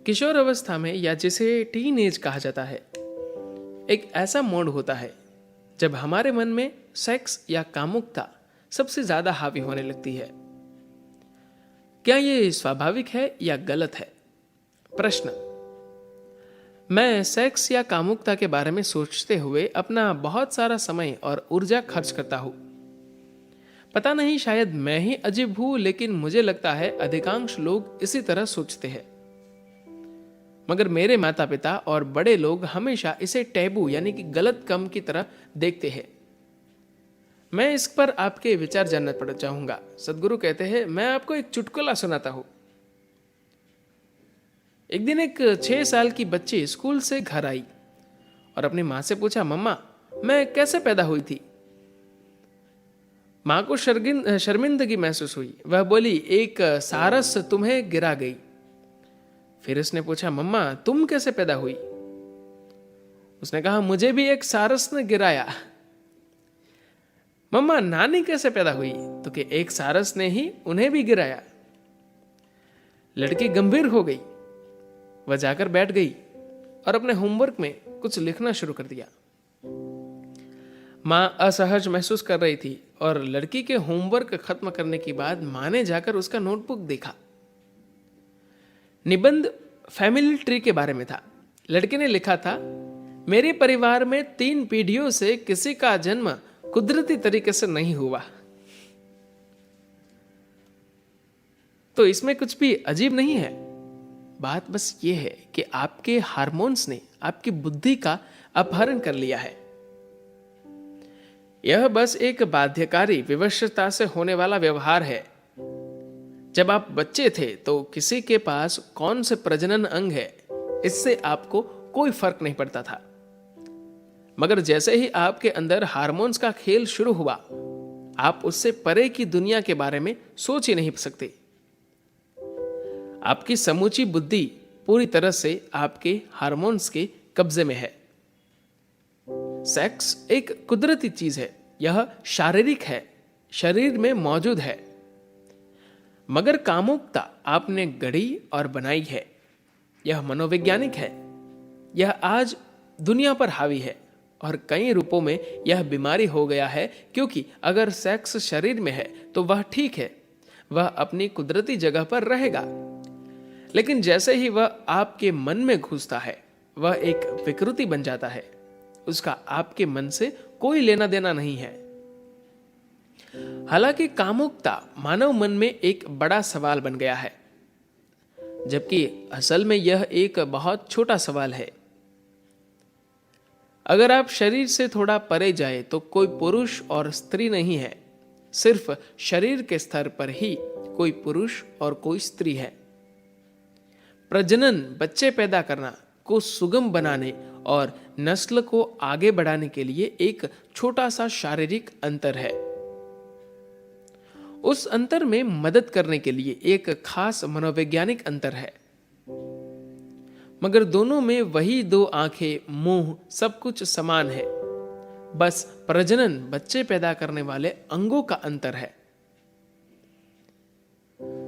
किशोर अवस्था में या जिसे टीन एज कहा जाता है, एक ऐसा मोड़ होता है जब हमारे मन में सेक्स या कामुकता सबसे ज्यादा हावी होने लगती है। क्या ये स्वाभाविक है या गलत है? प्रश्न। मैं सेक्स या कामुकता के बारे में सोचते हुए अपना बहुत सारा समय और ऊर्जा खर्च करता हूं। पता नहीं, शायद मैं ही अजीब हूं, लेकिन मुझे लगता है अधिकांश लोग इसी तरह सोचते हैं। मगर मेरे माता पिता और बड़े लोग हमेशा इसे टैबू यानी कि गलत काम की तरह देखते हैं। मैं इस पर आपके विचार जानना पड़ चाहूंगा। सदगुरु कहते हैं, मैं आपको एक चुटकुला सुनाता हूं। एक दिन एक 6 साल की बच्ची स्कूल से घर आई और अपनी मां से पूछा, मम्मा, मैं कैसे पैदा हुई थी? मां को शर्मिंदगी महसूस हुई। वह बोली, एक सारस तुम्हें गिरा गई। फिर उसने पूछा, मम्मा, तुम कैसे पैदा हुई? उसने कहा, मुझे भी एक सारस ने गिराया। मम्मा, नानी कैसे पैदा हुई? तो कि एक सारस ने ही उन्हें भी गिराया। लड़की गंभीर हो गई। वह जाकर बैठ गई और अपने होमवर्क में कुछ लिखना शुरू कर दिया। मां असहज महसूस कर रही थी और लड़की के होमवर्क खत्म करने के बाद मां ने जाकर उसका नोटबुक देखा। निबंध फैमिली ट्री के बारे में था। लड़के ने लिखा था, मेरे परिवार में 3 पीढ़ियों से किसी का जन्म कुदरती तरीके से नहीं हुआ। तो इसमें कुछ भी अजीब नहीं है। बात बस ये है कि आपके हार्मोन्स ने आपकी बुद्धि का अपहरण कर लिया है। यह बस एक बाध्यकारी विवशता से होने वाला व्यवहार है। जब आप बच्चे थे तो किसी के पास कौन से प्रजनन अंग है, इससे आपको कोई फर्क नहीं पड़ता था। मगर जैसे ही आपके अंदर हार्मोन्स का खेल शुरू हुआ, आप उससे परे की दुनिया के बारे में सोच ही नहीं सकते। आपकी समूची बुद्धि पूरी तरह से आपके हार्मोन्स के कब्जे में है। सेक्स एक कुदरती चीज है। यह शारीरिक है, शरीर में मौजूद है। मगर कामुकता आपने गढ़ी और बनाई है। यह मनोवैज्ञानिक है। यह आज दुनिया पर हावी है और कई रूपों में यह बीमारी हो गया है, क्योंकि अगर सेक्स शरीर में है तो वह ठीक है, वह अपनी कुदरती जगह पर रहेगा। लेकिन जैसे ही वह आपके मन में घुसता है, वह एक विकृति बन जाता है। उसका आपके मन से कोई लेना देना नहीं है। हालांकि कामुकता मानव मन में एक बड़ा सवाल बन गया है, जबकि असल में यह एक बहुत छोटा सवाल है। अगर आप शरीर से थोड़ा परे जाए तो कोई पुरुष और स्त्री नहीं है। सिर्फ शरीर के स्तर पर ही कोई पुरुष और कोई स्त्री है। प्रजनन, बच्चे पैदा करना को सुगम बनाने और नस्ल को आगे बढ़ाने के लिए एक छोटा सा शारीरिक अंतर है। उस अंतर में मदद करने के लिए एक खास मनोवैज्ञानिक अंतर है। मगर दोनों में वही 2 आंखें, मुंह, सब कुछ समान है। बस प्रजनन, बच्चे पैदा करने वाले अंगों का अंतर है।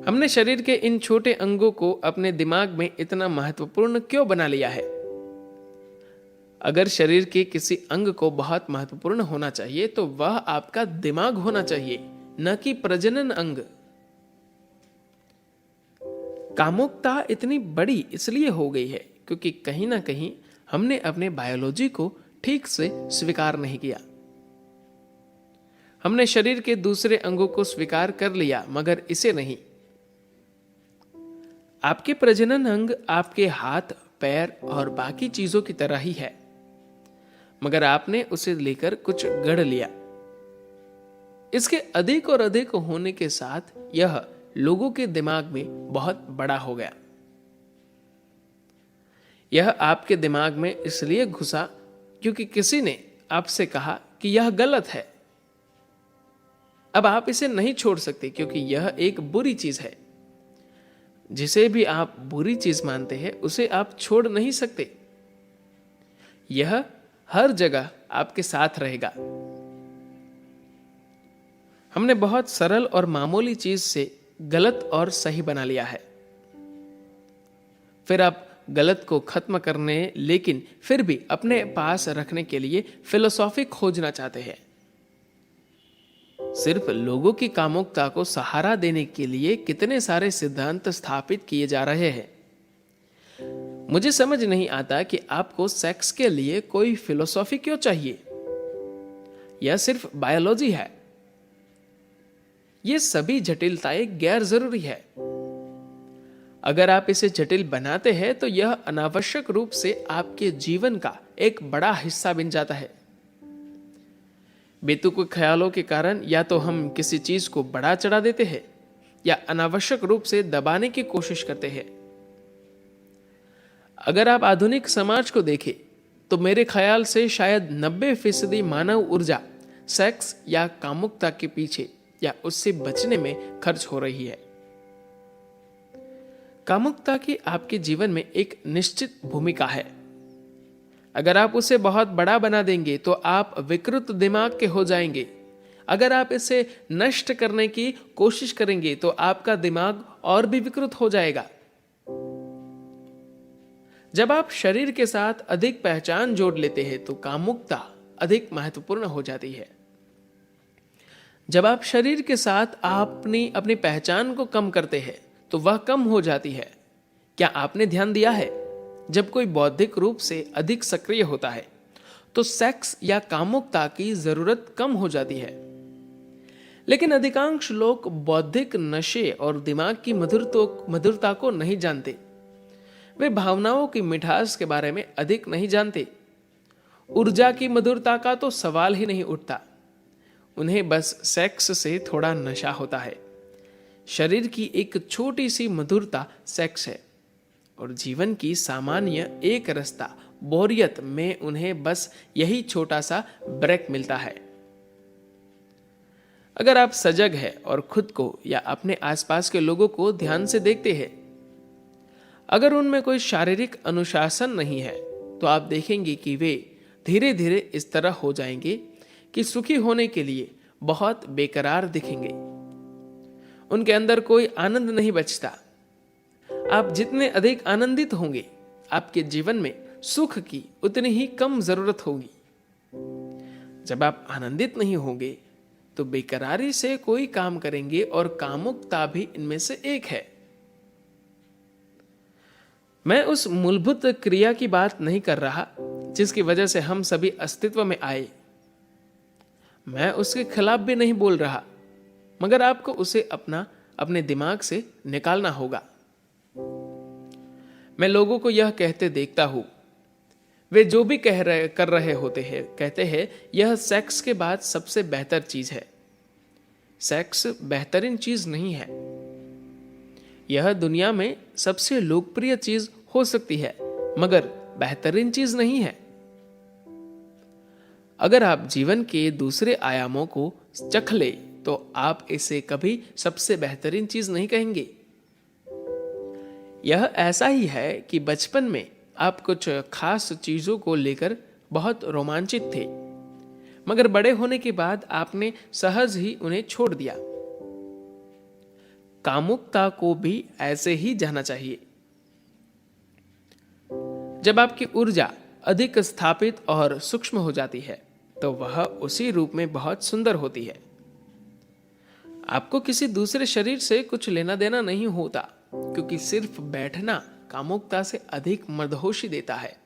हमने शरीर के इन छोटे अंगों को अपने दिमाग में इतना महत्वपूर्ण क्यों बना लिया है? अगर शरीर के किसी अंग को बहुत महत्वपूर्ण होना चाहिए तो वह आपका दिमाग होना चाहिए, न कि प्रजनन अंग। कामुकता इतनी बड़ी इसलिए हो गई है क्योंकि कहीं ना कहीं हमने अपने बायोलॉजी को ठीक से स्वीकार नहीं किया। हमने शरीर के दूसरे अंगों को स्वीकार कर लिया, मगर इसे नहीं। आपके प्रजनन अंग आपके हाथ, पैर और बाकी चीजों की तरह ही है, मगर आपने उसे लेकर कुछ गढ़ लिया। इसके अधिक और अधिक होने के साथ यह लोगों के दिमाग में बहुत बड़ा हो गया। यह आपके दिमाग में इसलिए घुसा क्योंकि किसी ने आपसे कहा कि यह गलत है। अब आप इसे नहीं छोड़ सकते क्योंकि यह एक बुरी चीज है। जिसे भी आप बुरी चीज मानते हैं उसे आप छोड़ नहीं सकते। यह हर जगह आपके साथ रहेगा। हमने बहुत सरल और मामूली चीज से गलत और सही बना लिया है। फिर आप गलत को खत्म करने लेकिन फिर भी अपने पास रखने के लिए फिलोसॉफी खोजना चाहते हैं। सिर्फ लोगों की कामुकता को सहारा देने के लिए कितने सारे सिद्धांत स्थापित किए जा रहे हैं। मुझे समझ नहीं आता कि आपको सेक्स के लिए कोई फिलोसॉफी क्यों चाहिए। यह सिर्फ बायोलॉजी है। ये सभी जटिलताएं गैर जरूरी है। अगर आप इसे जटिल बनाते हैं तो यह अनावश्यक रूप से आपके जीवन का एक बड़ा हिस्सा बन जाता है। बेतुके ख्यालों के कारण या तो हम किसी चीज को बढ़ा चढ़ा देते हैं या अनावश्यक रूप से दबाने की कोशिश करते हैं। अगर आप आधुनिक समाज को देखें तो मेरे ख्याल से शायद 90% मानव ऊर्जा सेक्स या कामुकता के पीछे या उससे बचने में खर्च हो रही है। कामुकता की आपके जीवन में एक निश्चित भूमिका है। अगर आप उसे बहुत बड़ा बना देंगे तो आप विकृत दिमाग के हो जाएंगे। अगर आप इसे नष्ट करने की कोशिश करेंगे तो आपका दिमाग और भी विकृत हो जाएगा। जब आप शरीर के साथ अधिक पहचान जोड़ लेते हैं तो कामुकता अधिक महत्वपूर्ण हो जाती है। जब आप शरीर के साथ अपनी पहचान को कम करते हैं तो वह कम हो जाती है। क्या आपने ध्यान दिया है, जब कोई बौद्धिक रूप से अधिक सक्रिय होता है तो सेक्स या कामुकता की जरूरत कम हो जाती है। लेकिन अधिकांश लोग बौद्धिक नशे और दिमाग की मधुरता को नहीं जानते। वे भावनाओं की मिठास के बारे में अधिक नहीं जानते। ऊर्जा की मधुरता का तो सवाल ही नहीं उठता। उन्हें बस सेक्स से थोड़ा नशा होता है। शरीर की एक छोटी सी मधुरता सेक्स है और जीवन की सामान्य एक रास्ता बोरियत में उन्हें बस यही छोटा सा ब्रेक मिलता है। अगर आप सजग हैं और खुद को या अपने आसपास के लोगों को ध्यान से देखते हैं, अगर उनमें कोई शारीरिक अनुशासन नहीं है तो आप देखेंगे कि वे धीरे धीरे इस तरह हो जाएंगे कि सुखी होने के लिए बहुत बेकरार दिखेंगे। उनके अंदर कोई आनंद नहीं बचता। आप जितने अधिक आनंदित होंगे, आपके जीवन में सुख की उतनी ही कम जरूरत होगी। जब आप आनंदित नहीं होंगे तो बेकरारी से कोई काम करेंगे और कामुकता भी इनमें से एक है। मैं उस मूलभूत क्रिया की बात नहीं कर रहा जिसकी वजह से हम सभी अस्तित्व में आए। मैं उसके खिलाफ भी नहीं बोल रहा, मगर आपको उसे अपने दिमाग से निकालना होगा। मैं लोगों को यह कहते देखता हूं, वे जो भी कर रहे होते हैं, कहते हैं यह सेक्स के बाद सबसे बेहतर चीज है। सेक्स बेहतरीन चीज नहीं है। यह दुनिया में सबसे लोकप्रिय चीज हो सकती है, मगर बेहतरीन चीज नहीं है। अगर आप जीवन के दूसरे आयामों को चख ले तो आप इसे कभी सबसे बेहतरीन चीज नहीं कहेंगे। यह ऐसा ही है कि बचपन में आप कुछ खास चीजों को लेकर बहुत रोमांचित थे, मगर बड़े होने के बाद आपने सहज ही उन्हें छोड़ दिया। कामुकता को भी ऐसे ही जाना चाहिए। जब आपकी ऊर्जा अधिक स्थापित और सूक्ष्म हो जाती है तो वह उसी रूप में बहुत सुंदर होती है। आपको किसी दूसरे शरीर से कुछ लेना देना नहीं होता, क्योंकि सिर्फ बैठना कामुकता से अधिक मदहोशी देता है।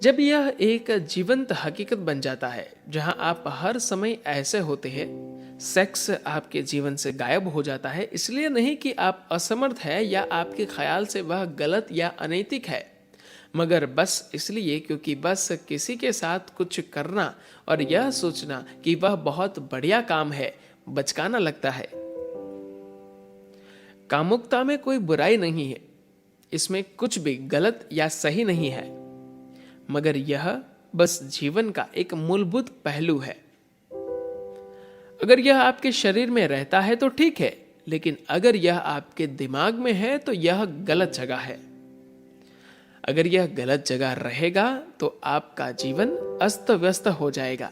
जब यह एक जीवंत हकीकत बन जाता है जहां आप हर समय ऐसे होते हैं, सेक्स आपके जीवन से गायब हो जाता है। इसलिए नहीं कि आप असमर्थ हैं या आपके ख्याल से वह गलत या अनैतिक है, मगर बस इसलिए क्योंकि बस किसी के साथ कुछ करना और यह सोचना कि वह बहुत बढ़िया काम है बचकाना लगता है। कामुकता में कोई बुराई नहीं है, इसमें कुछ भी गलत या सही नहीं है, मगर यह बस जीवन का एक मूलभूत पहलू है। अगर यह आपके शरीर में रहता है तो ठीक है, लेकिन अगर यह आपके दिमाग में है तो यह गलत जगह है। अगर यह गलत जगह रहेगा तो आपका जीवन अस्त व्यस्त हो जाएगा।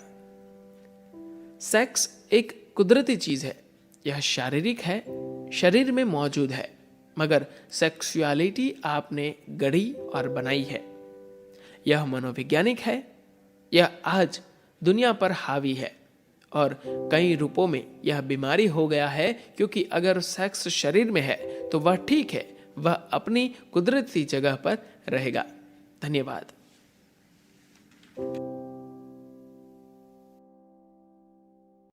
सेक्स एक कुदरती चीज है। यह शारीरिक है, शरीर में मौजूद है, मगर सेक्सुअलिटी आपने गढ़ी और बनाई है। यह मनोवैज्ञानिक है। यह आज दुनिया पर हावी है और कई रूपों में यह बीमारी हो गया है, क्योंकि अगर सेक्स शरीर में है तो वह ठीक है, वह अपनी कुदरती जगह पर रहेगा। धन्यवाद।